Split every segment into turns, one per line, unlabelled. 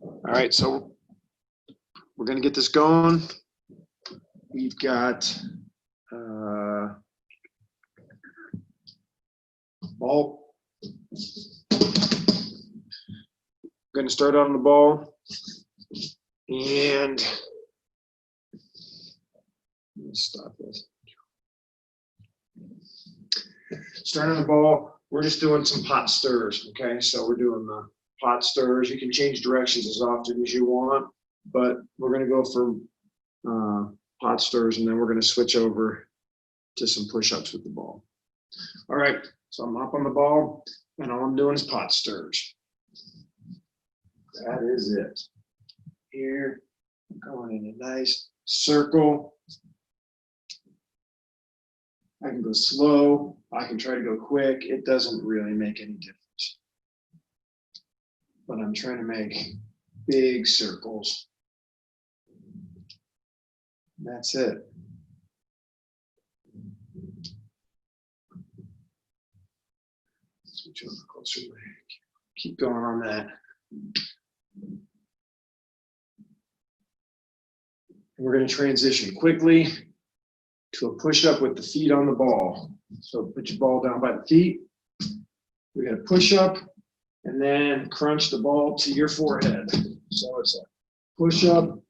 All right, so we're going to get this going. We've got ball. Going to start on the ball, and let me stop this. Start on the ball. We're just doing some pot stirs. Okay, so we're doing the pot stirs. You can change directions as often as you want, but we're going to go for pot stirs, and then we're going to switch over to some push-ups with the ball. All right, so I'm up on the ball, and all I'm doing is pot stirs. That is it. Here, going in a nice circle. I can go slow. I can try to go quick. It doesn't really make any difference. But I'm trying to make big circles. That's it. Switch over closer. Keep going on that. We're going to transition quickly to a push-up with the feet on the ball. So put your ball down by the feet. We're going to push up and then crunch the ball to your forehead. So it's a push-up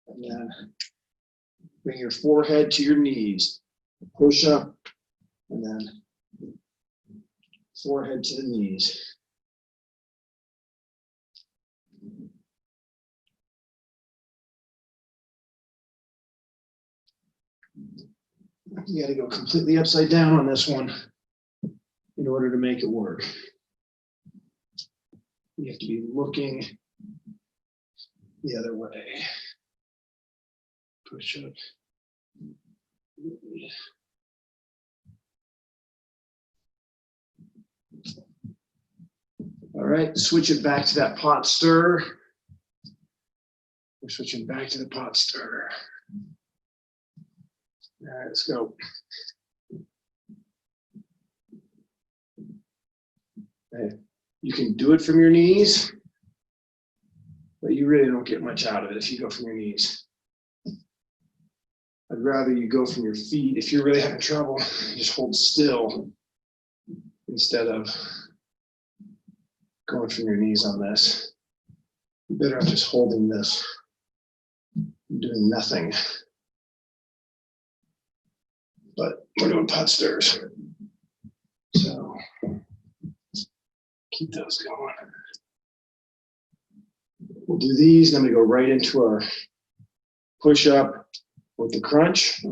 and then bring your forehead to your knees. Push up and then forehead to the knees. You got to go completely upside down on this one in order to make it work. You have to be looking the other way. Push up. All right, switch it back to that pot stir. We're switching back to the pot stir. All right, let's go. Okay. You can do it from your knees, but you really don't get much out of it if you go from your knees. I'd rather you go from your feet. If you're really having trouble, just hold still instead of going from your knees on this. You're better off just holding this and doing nothing. But we're doing pot stirs. So keep those going. We'll do these, then we go right into our push-up with the crunch.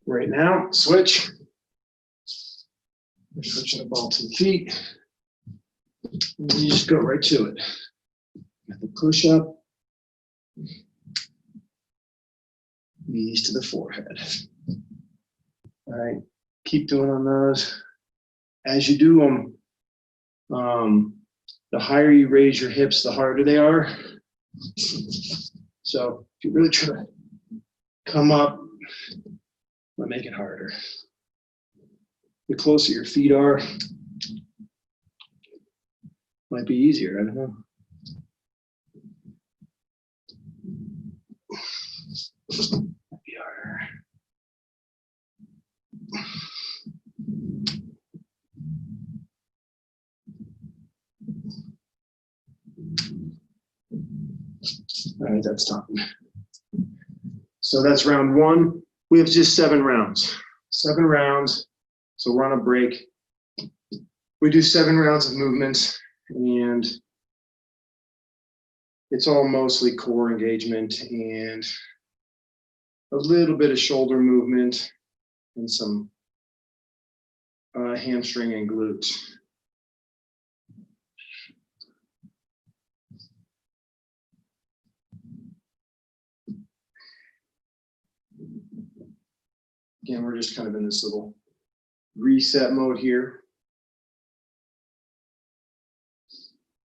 Right now, switch. We're switching the ball to the feet. And you just go right to it. Got the push-up. Knees to the forehead. All right, keep doing on those. As you do them, the higher you raise your hips, the harder they are. So if you really try to come up, might make it harder. The closer your feet are, might be easier, I don't know. Might be harder. All right, that's time. So that's round one. We have just 7 rounds. 7 rounds. So we're on a break. We do 7 rounds of movements, and it's all mostly core engagement and a little bit of shoulder movement and some hamstring and glutes. Again, we're just kind of in this little reset mode here.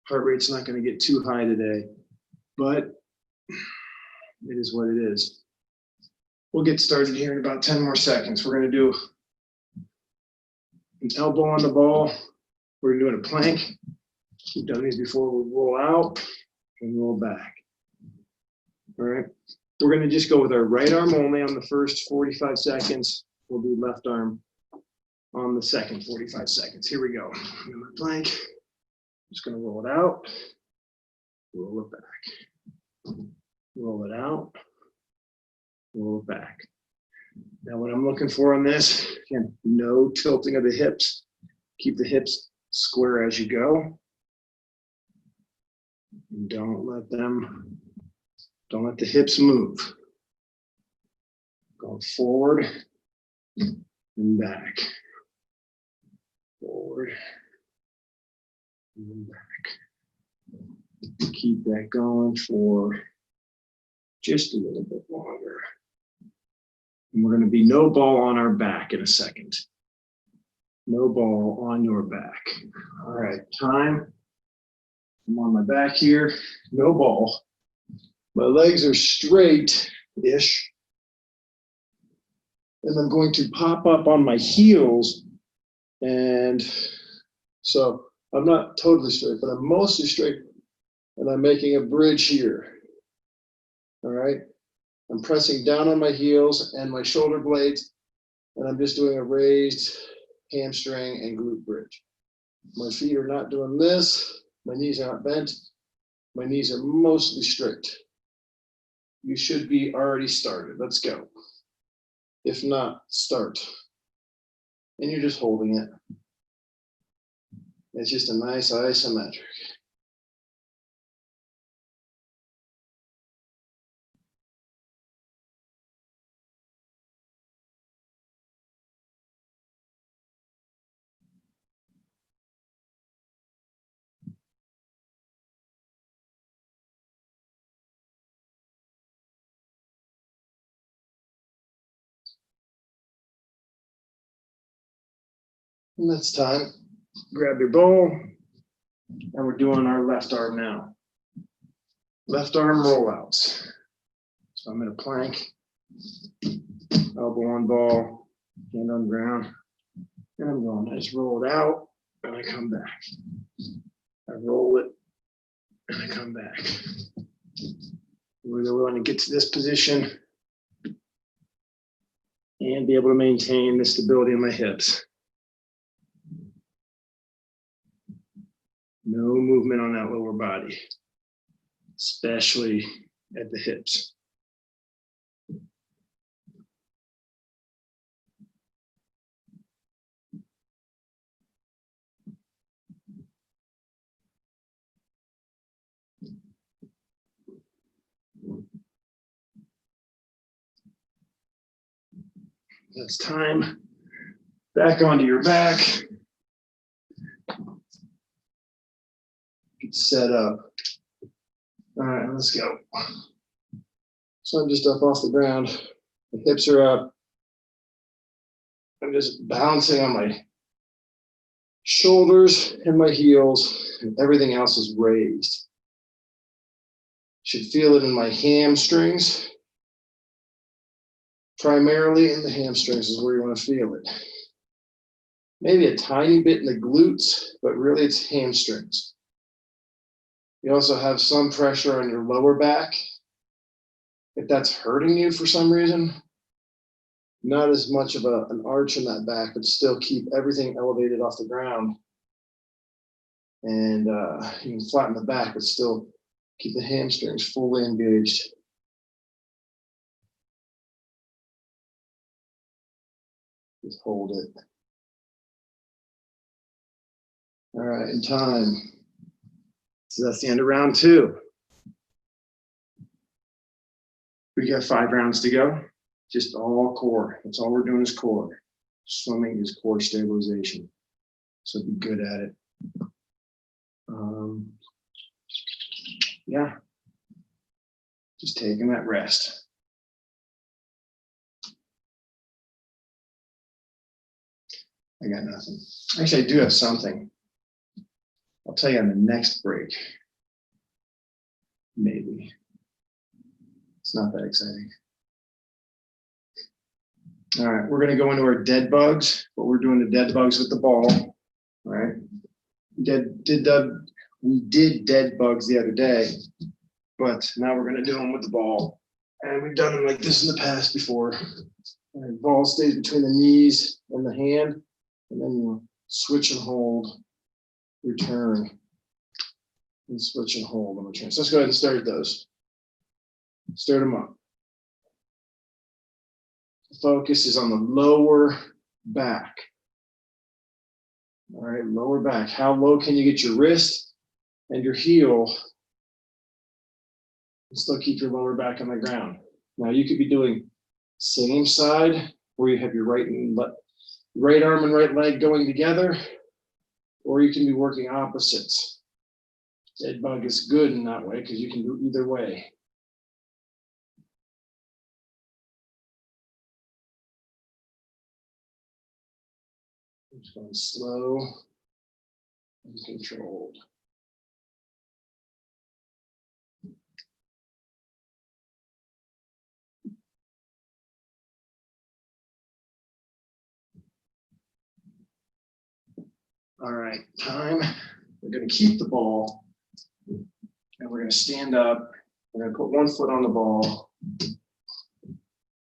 Heart rate's not going to get too high today, but it is what it is. We'll get started here in about 10 more seconds. We're going to do an elbow on the ball. We're doing a plank. We've done these before. We'll roll out and roll back. All right. We're going to just go with our right arm only on the first 45 seconds. We'll do left arm on the second 45 seconds. Here we go. I'm in my plank. Just going to roll it out, roll it back, roll it out, roll it back. Now what I'm looking for on this, again, no tilting of the hips. Keep the hips square as you go. And don't let the hips move. Go forward and back. Forward and back. Keep that going for just a little bit longer. And we're going to be no ball on our back in a second. No ball on your back. All right, time. I'm on my back here, no ball. My legs are straight-ish. And I'm going to pop up on my heels. And so I'm not totally straight, but I'm mostly straight. And I'm making a bridge here. All right. I'm pressing down on my heels and my shoulder blades. And I'm just doing a raised hamstring and glute bridge. My feet are not doing this. My knees are not bent. My knees are mostly straight. You should be already started. Let's go. If not, start. And you're just holding it. It's just a nice isometric. And that's time. Grab your bowl. And we're doing our left arm now. Left arm rollouts. So I'm in a plank. Elbow on ball. Hand on ground. And I'm going. I just roll it out. And I come back. I roll it. And I come back. We're going to get to this position. And be able to maintain the stability in my hips. No movement on that lower body, especially at the hips. That's time. Back onto your back. Get set up. All right, let's go. So I'm just up off the ground. The hips are up. I'm just bouncing on my shoulders and my heels, and everything else is raised. Should feel it in my hamstrings. Primarily in the hamstrings is where you want to feel it. Maybe a tiny bit in the glutes, but really it's hamstrings. You also have some pressure on your lower back. If that's hurting you for some reason, not as much of an arch in that back, but still keep everything elevated off the ground. And you can flatten the back, but still keep the hamstrings fully engaged. Just hold it. All right, in time. So that's the end of round 2. We got 5 rounds to go. Just all core. That's all we're doing is core. Swimming is core stabilization. So be good at it. Yeah. Just taking that rest. I got nothing. Actually, I do have something. I'll tell you on the next break. Maybe. It's not that exciting. All right, we're going to go into our dead bugs, but we're doing the dead bugs with the ball. All right. We did dead bugs the other day, but now we're gonna do them with the ball. And we've done them like this in the past before. And the ball stays between the knees and the hand, and then you switch and hold, return, and switch and hold and return. So let's go ahead and start those. Start them up. The focus is on the lower back. All right, lower back. How low can you get your wrist and your heel and still keep your lower back on the ground? Now you could be doing same side where you have your right arm and right leg going together, or you can be working opposites. Dead bug is good in that way because you can do either way. Just going slow and controlled. All right, time. We're going to keep the ball and we're going to stand up. We're going to put one foot on the ball.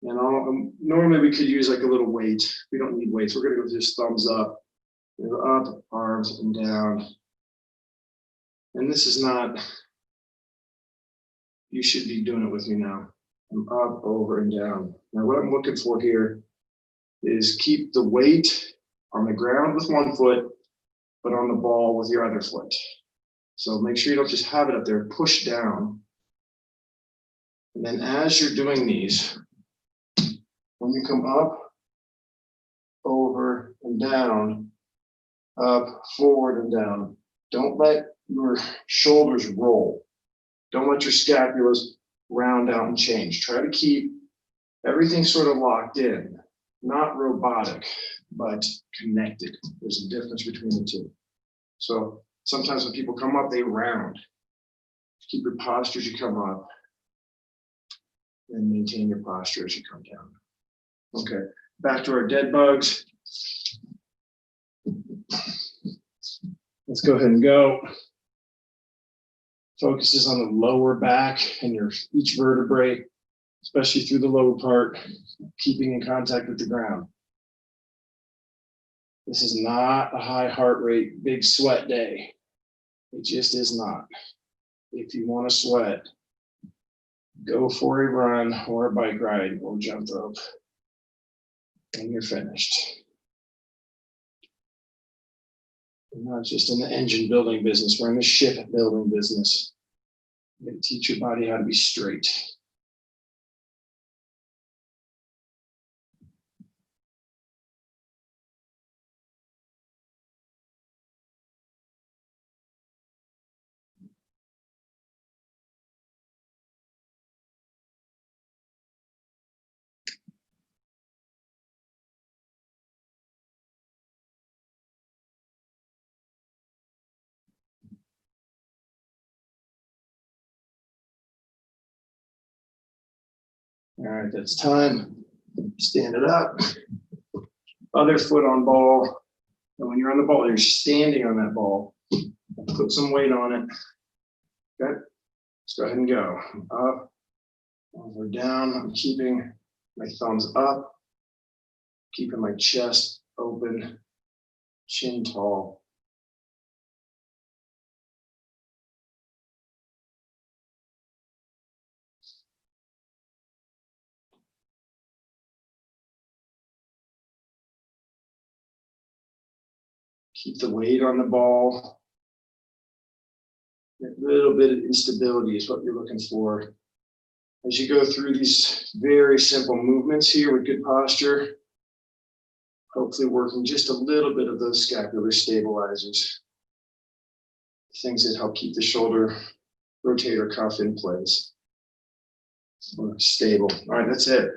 And normally we could use like a little weight. We don't need weights. We're going to go just thumbs up. Go up, arms and down. And this is not, you should be doing it with me now. I'm up, over, and down. Now what I'm looking for here is keep the weight on the ground with one foot, but on the ball with your other foot. So make sure you don't just have it up there, push down. And then as you're doing these, when you come up, over, and down, up, forward, and down, don't let your shoulders roll. Don't let your scapulas round out and change. Try to keep everything sort of locked in, not robotic, but connected. There's a difference between the two. So sometimes when people come up, they round. Keep your posture as you come up and maintain your posture as you come down. Okay, back to our dead bugs. Let's go ahead and go. Focus is on the lower back and each vertebrae, especially through the lower part, keeping in contact with the ground. This is not a high heart rate, big sweat day. It just is not. If you want to sweat, go for a run or a bike ride or jump rope. And you're finished. We're not just in the engine building business, we're in the ship building business. You gotta teach your body how to be straight. All right, that's time. Stand it up. Other foot on ball. And when you're on the ball, you're standing on that ball. Put some weight on it. Okay, let's go ahead and go. Up, over, down. I'm keeping my thumbs up, keeping my chest open, chin tall. Keep the weight on the ball. A little bit of instability is what you're looking for. As you go through these very simple movements here with good posture, hopefully working just a little bit of those scapular stabilizers. Things that help keep the shoulder rotator cuff in place. Stable. All right, that's it.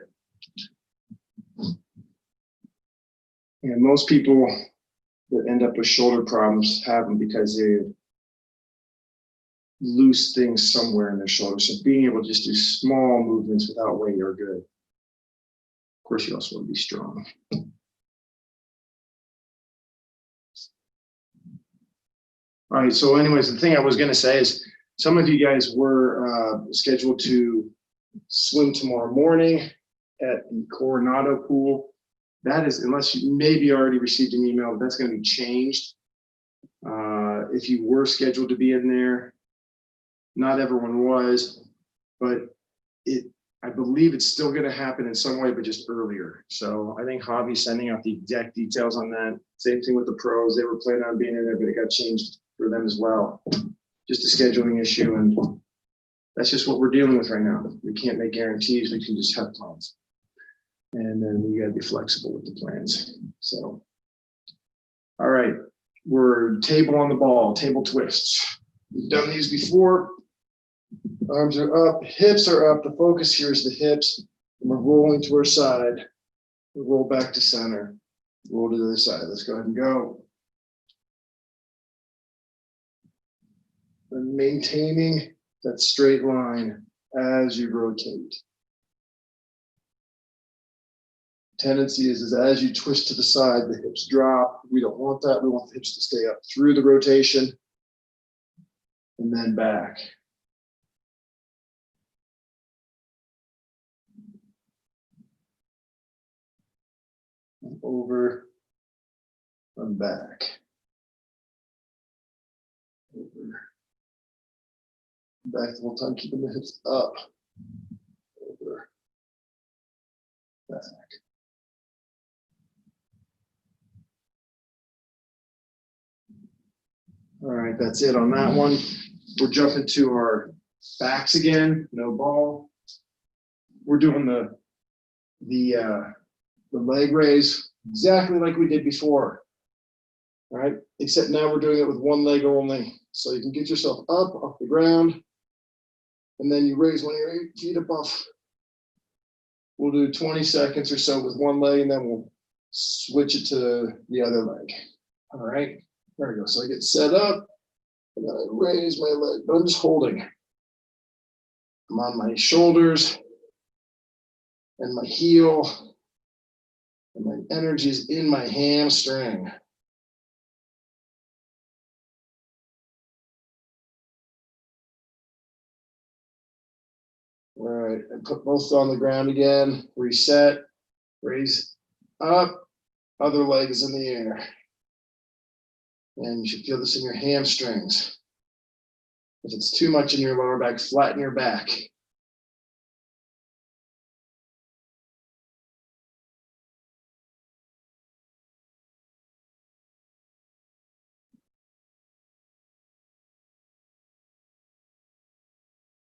And most people that end up with shoulder problems have them because they loose things somewhere in their shoulder. So being able to just do small movements without weight are good. Of course, you also want to be strong. All right, so anyways, the thing I was gonna say is some of you guys were scheduled to swim tomorrow morning at the Coronado pool. That is, unless you maybe already received an email, that's gonna be changed. If you were scheduled to be in there, not everyone was, but I believe it's still gonna happen in some way, but just earlier. So I think Javi's sending out the exact details on that. Same thing with the pros. They were planning on being in there, but it got changed for them as well. Just a scheduling issue, and that's just what we're dealing with right now. We can't make guarantees, we can just have plans. And then we gotta be flexible with the plans. So, all right, we're table on the ball, table twists. We've done these before. Arms are up, hips are up. The focus here is the hips. And we're rolling to our side. We roll back to center. Roll to the other side. Let's go ahead and go. And maintaining that straight line as you rotate. Tendency is as you twist to the side, the hips drop. We don't want that. We want the hips to stay up through the rotation and then back. And over and back. Over. Back the whole time, keeping the hips up. Over. Back. All right, that's it on that one. We're jumping to our backs again, no ball. We're doing the leg raise exactly like we did before. All right, except now we're doing it with one leg only. So you can get yourself up off the ground, and then you raise one of your feet above. We'll do 20 seconds or so with one leg, and then we'll switch it to the other leg. All right. There we go. So I get set up, and then I raise my leg, but I'm just holding. I'm on my shoulders and my heel, and my energy is in my hamstring. All right, I put both on the ground again, reset, raise up, other leg is in the air. And you should feel this in your hamstrings. If it's too much in your lower back, flatten your back.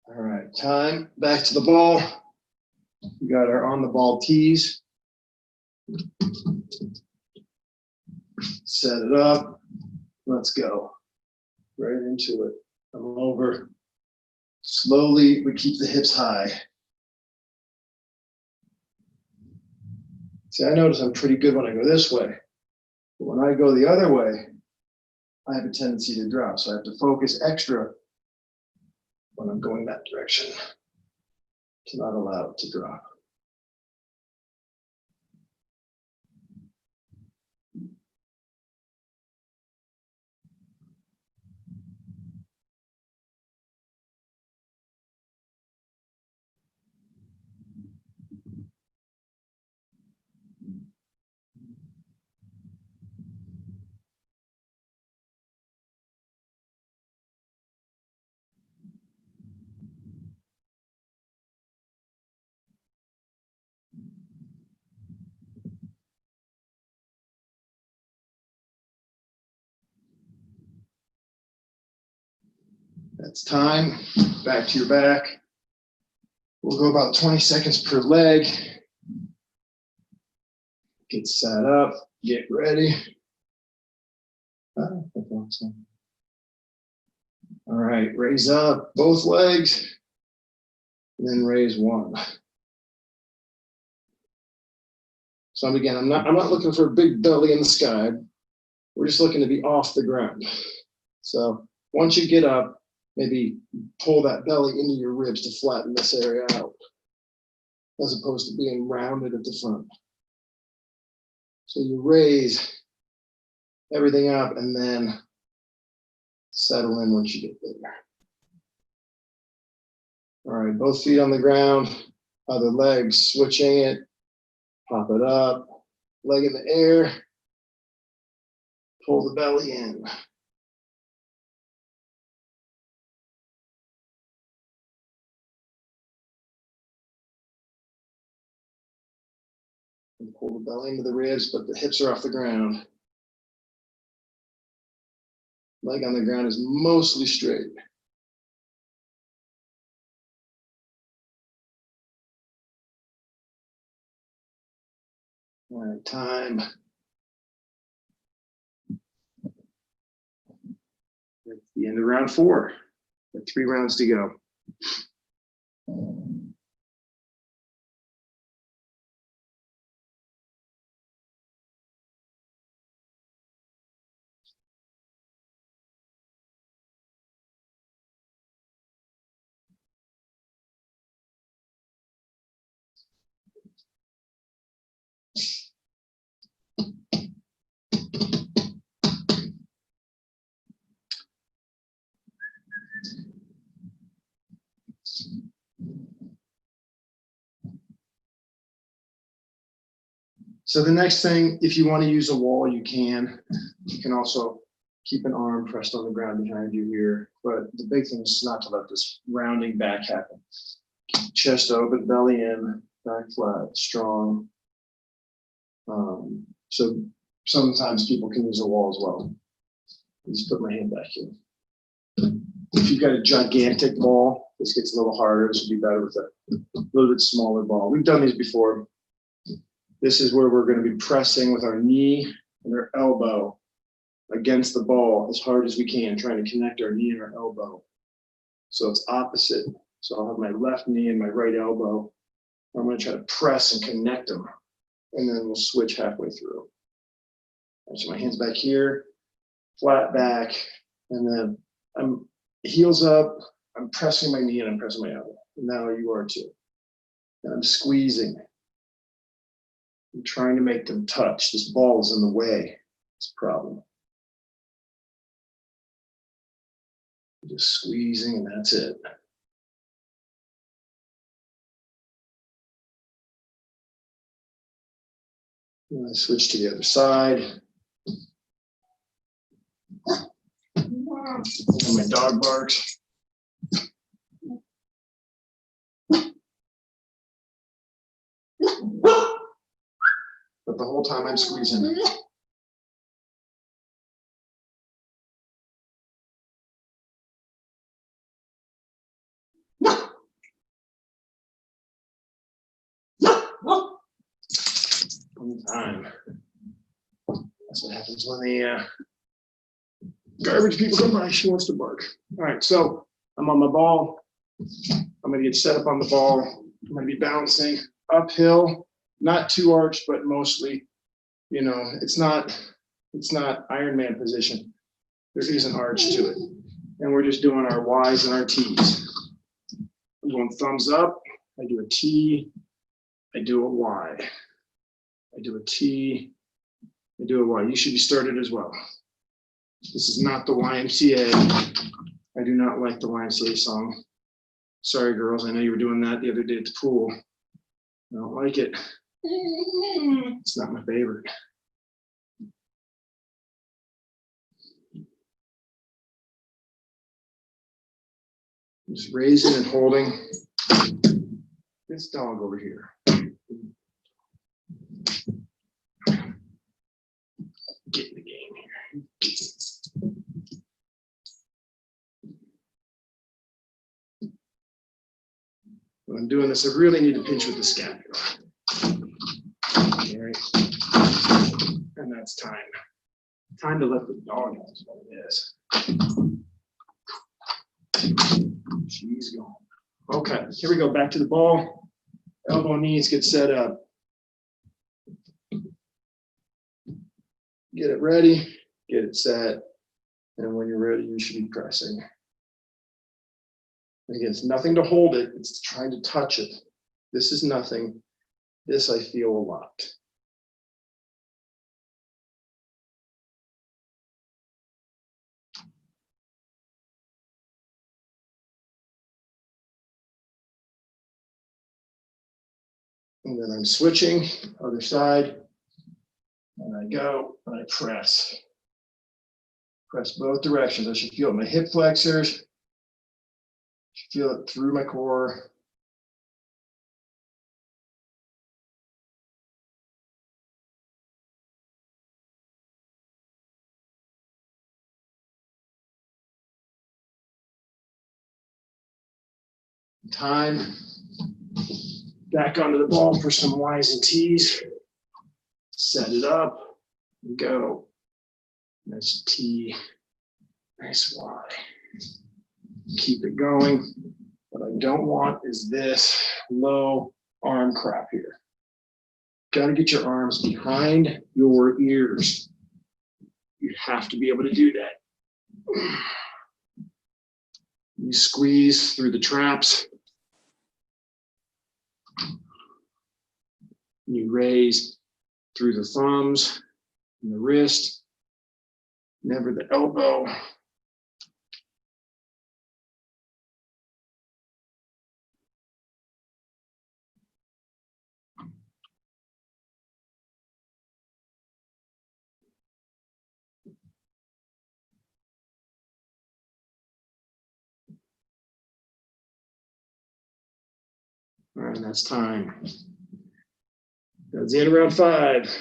All right, time, back to the ball. We got our on the ball tees. Set it up. Let's go. Right into it. Come over. Slowly, we keep the hips high. See, I notice I'm pretty good when I go this way. But when I go the other way, I have a tendency to drop. So I have to focus extra when I'm going that direction to not allow it to drop. That's time. Back to your back. We'll go about 20 seconds per leg. Get set up, get ready. All right, raise up both legs, and then raise one. So again, I'm not looking for a big belly in the sky. We're just looking to be off the ground. So once you get up, maybe pull that belly into your ribs to flatten this area out, as opposed to being rounded at the front. So you raise everything up and then
Settle in once you get there. All right, both feet on the ground, other leg, switching it, pop it up, leg in the air, pull the belly in. And pull the belly into the ribs, but the hips are off the ground. Leg on the ground is mostly straight. All right, time. That's the end of round 4. Got 3 rounds to go. So the next thing, if you want to use a wall, you can. You can also keep an arm pressed on the ground behind you here. But the big thing is not to let this rounding back happen. Chest open, belly in, back flat, strong. So sometimes people can use a wall as well. Just put my hand back here. If you've got a gigantic ball, this gets a little harder. This would be better with a little bit smaller ball. We've done these before. This is where we're going to be pressing with our knee and our elbow against the ball as hard as we can, trying to connect our knee and our elbow. So it's opposite. So I'll have my left knee and my right elbow. I'm going to try to press and connect them, and then we'll switch halfway through. So my hands back here, flat back, and then I'm heels up. I'm pressing my knee and I'm pressing my elbow. And now you are too. And I'm squeezing. I'm trying to make them touch. This ball is in the way. It's a problem. Just squeezing, and that's it. And I switch to the other side. And my dog barks. But the whole time I'm squeezing. Time. That's what happens when the garbage people come by. She wants to bark. All right, so I'm on my ball. I'm going to get set up on the ball. I'm going to be bouncing uphill, not too arched, but mostly, you know, it's not Ironman position. There is an arch to it. And we're just doing our Ys and our Ts. I'm going thumbs up. I do a T. I do a Y. I do a T. I do a Y. You should be started as well. This is not the YMCA. I do not like the YMCA song. Sorry, girls. I know you were doing that the other day at the pool. I don't like it. It's not my favorite. Just raising and holding this dog over here. Get in the game here. When I'm doing this, I really need to pinch with the scapula. All right. And that's time. Time to let the dog out is what it is. She's gone. Okay, here we go. Back to the ball. Elbow, knees get set up. Get it ready, get it set, and when you're ready, you should be pressing. Again, it's nothing to hold it, it's trying to touch it. This is nothing. This I feel a lot. And then I'm switching, other side. And I go and I press. Press both directions. I should feel it in my hip flexors. I should feel it through my core. Time. Back onto the ball for some Y's and T's. Set it up. Go. Nice T. Nice Y. Keep it going. What I don't want is this low arm crap here. Got to get your arms behind your ears. You have to be able to do that. You squeeze through the traps. You raise through the thumbs and the wrist, never the elbow. All right, that's time. That's the end of round 5.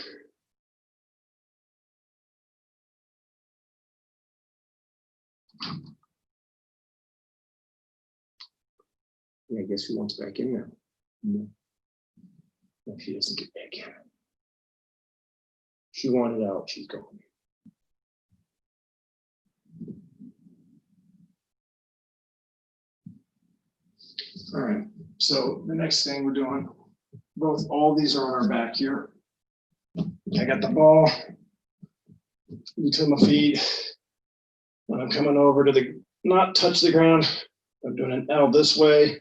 I guess who wants back in now? No. If she doesn't get back in. She wanted out, she's going. All right, so the next thing we're doing, all these are on our back here. I got the ball between my feet. When I'm coming over to not touch the ground, I'm doing an L this way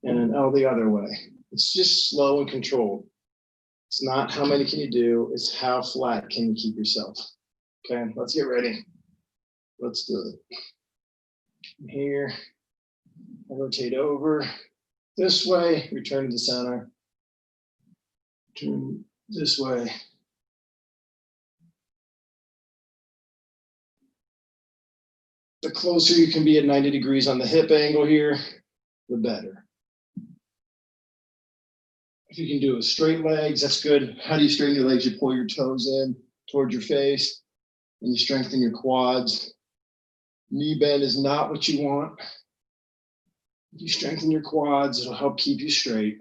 and an L the other way. It's just slow and controlled. It's not how many can you do, it's how flat can you keep yourself. Okay, let's get ready. Let's do it. Here, I rotate over this way, return to the center. Turn this way. The closer you can be at 90 degrees on the hip angle here, the better. If you can do it with straight legs, that's good. How do you straighten your legs? You pull your toes in towards your face and you strengthen your quads. Knee bend is not what you want. If you strengthen your quads, it'll help keep you straight.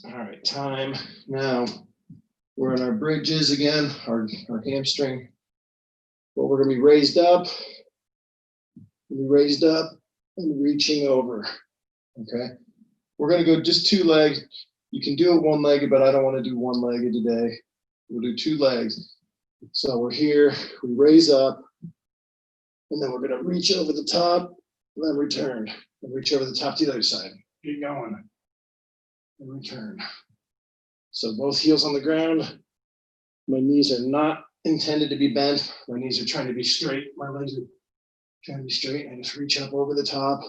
All right, time. Now we're in our bridges again, our hamstring. But we're gonna be raised up and reaching over, okay? We're gonna go just 2 legs. You can do it one-legged, but I don't wanna do one-legged today. We'll do 2 legs. So we're here, we raise up, and then we're gonna reach over the top, and then return, and reach over the top to the other side. Get going, and return. So both heels on the ground. My knees are not intended to be bent. My knees are trying to be straight. My legs are trying to be straight. And just reach up over the top.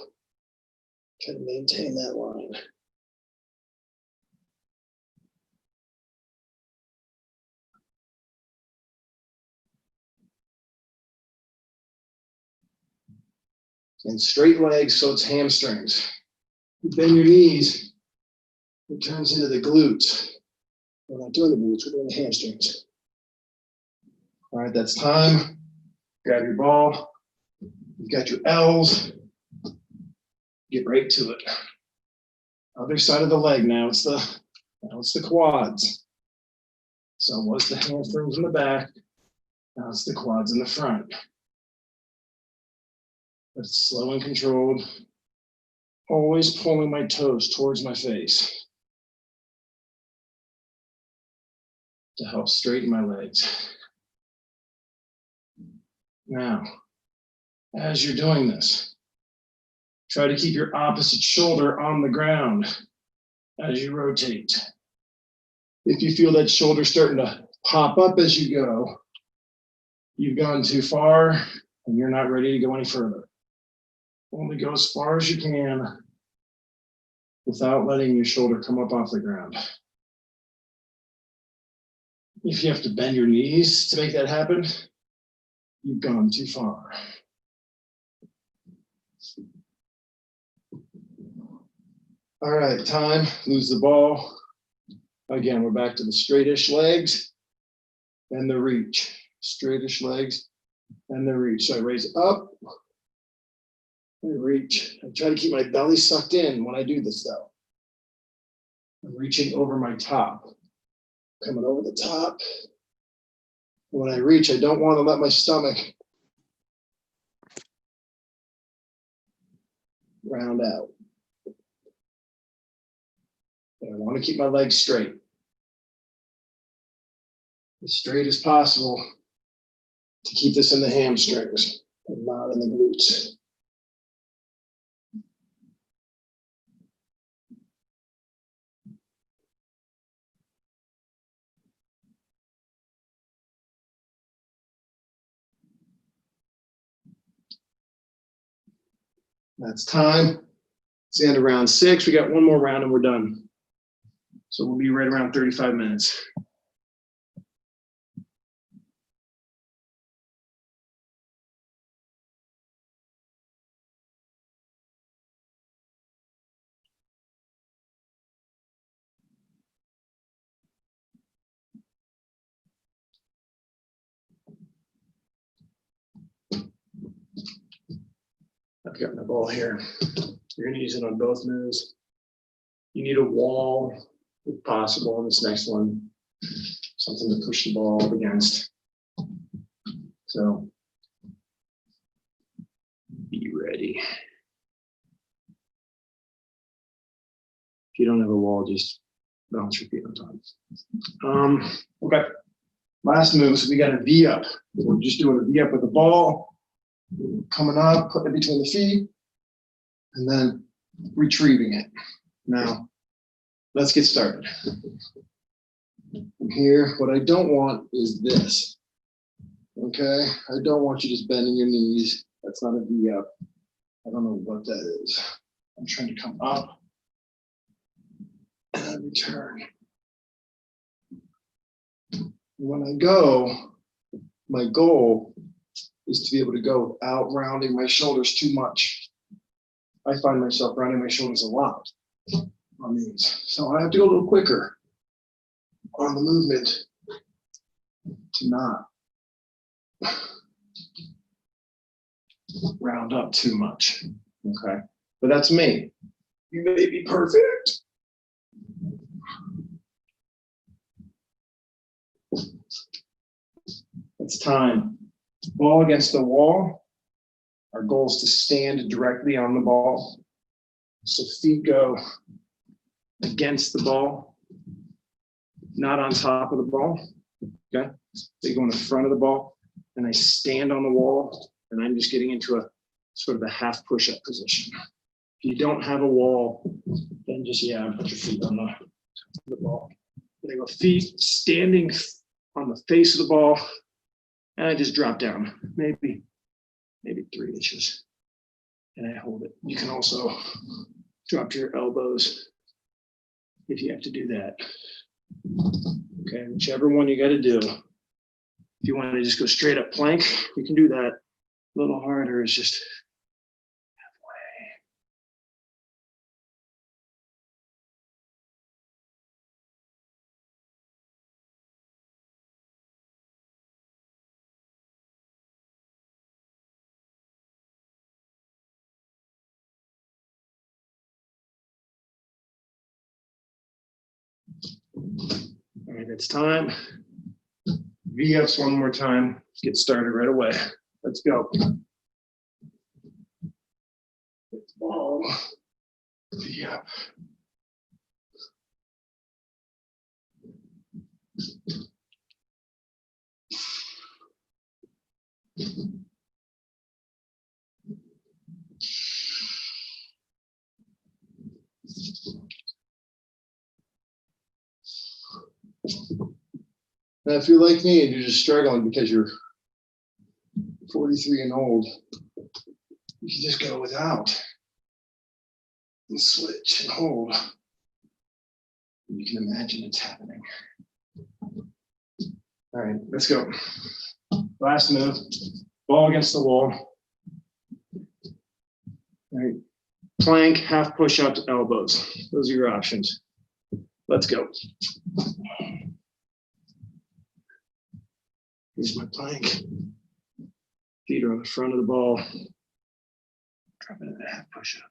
Try to maintain that line. And straight legs, so it's hamstrings. You bend your knees, it turns into the glutes. We're not doing the glutes, we're doing the hamstrings. All right, that's time. Grab your ball. You've got your L's. Get right to it. Other side of the leg now. It's the quads. So it was the hamstrings in the back. Now it's the quads in the front. But it's slow and controlled. Always pulling my toes towards my face to help straighten my legs. Now, as you're doing this, try to keep your opposite shoulder on the ground as you rotate. If you feel that shoulder starting to pop up as you go. You've gone too far and you're not ready to go any further. Only go as far as you can without letting your shoulder come up off the ground. If you have to bend your knees to make that happen, you've gone too far. All right, time, lose the ball. Again, we're back to the straightish legs and the reach. Straightish legs and the reach. So I raise up and reach. I try to keep my belly sucked in when I do this though. I'm reaching over my top. Coming over the top. When I reach, I don't want to let my stomach round out. But I want to keep my legs straight. As straight as possible to keep this in the hamstrings and not in the glutes. That's time. It's the end of round 6. We got one more round and we're done. So we'll be right around 35 minutes. I've got my ball here. You're going to use it on both moves. You need a wall, if possible, in this next one. Something to push the ball up against. So, be ready. If you don't have a wall, just balance your feet on top. Okay. Last move, so we got a V up. We're just doing a V up with the ball. Coming up, putting it between the feet, and then retrieving it. Now, let's get started. From here, what I don't want is this. Okay, I don't want you just bending your knees. That's not a V up. I don't know what that is. I'm trying to come up and then return. When I go, my goal is to be able to go without rounding my shoulders too much. I find myself rounding my shoulders a lot on these. So I have to go a little quicker on the movement to not round up too much, okay? But that's me. You may be perfect. It's time. Ball against the wall. Our goal is to stand directly on the ball. So feet go against the ball, not on top of the ball. Okay? They go in the front of the ball, and I stand on the wall, and I'm just getting into a sort of a half push-up position. If you don't have a wall, then just, put your feet on the ball. They go feet standing on the face of the ball, and I just drop down, maybe 3 inches, and I hold it. You can also drop your elbows if you have to do that. Okay, whichever one you got to do. If you want to just go straight up plank, you can do that. A little harder is just halfway. All right, it's time. V-ups one more time. Let's get started right away. Let's go. Ball. V-up. Now, if you're like me and you're just struggling because you're 43 and old, you can just go without and switch and hold. You can imagine it's happening. All right, let's go. Last move, ball against the wall. All right, plank, half push-ups, elbows. Those are your options. Let's go. Here's my plank. Feet are on the front of the ball. Drop it in a half push-up.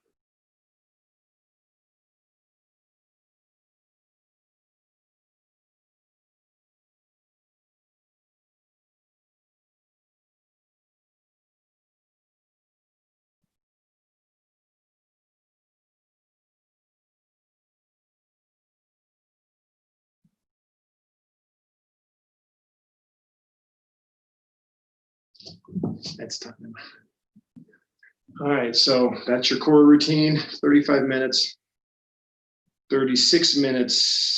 That's time. All right, so that's your core routine, 35 minutes, 36 minutes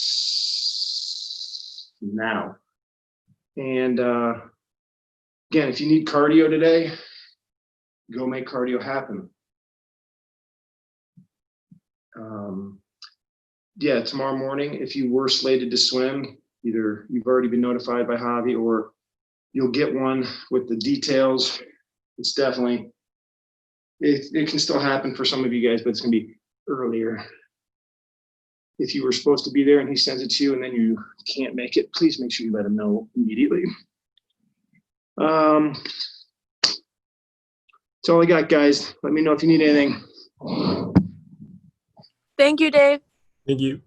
now. And again, if you need cardio today, go make cardio happen. Yeah, tomorrow morning, if you were slated to swim, either you've already been notified by Javi or you'll get one with the details. It's definitely, it can still happen for some of you guys, but it's gonna be earlier. If you were supposed to be there and he sends it to you and then you can't make it, please make sure you let him know immediately. That's all I got, guys. Let me know if you need anything.
Thank you, Dave.
Thank you.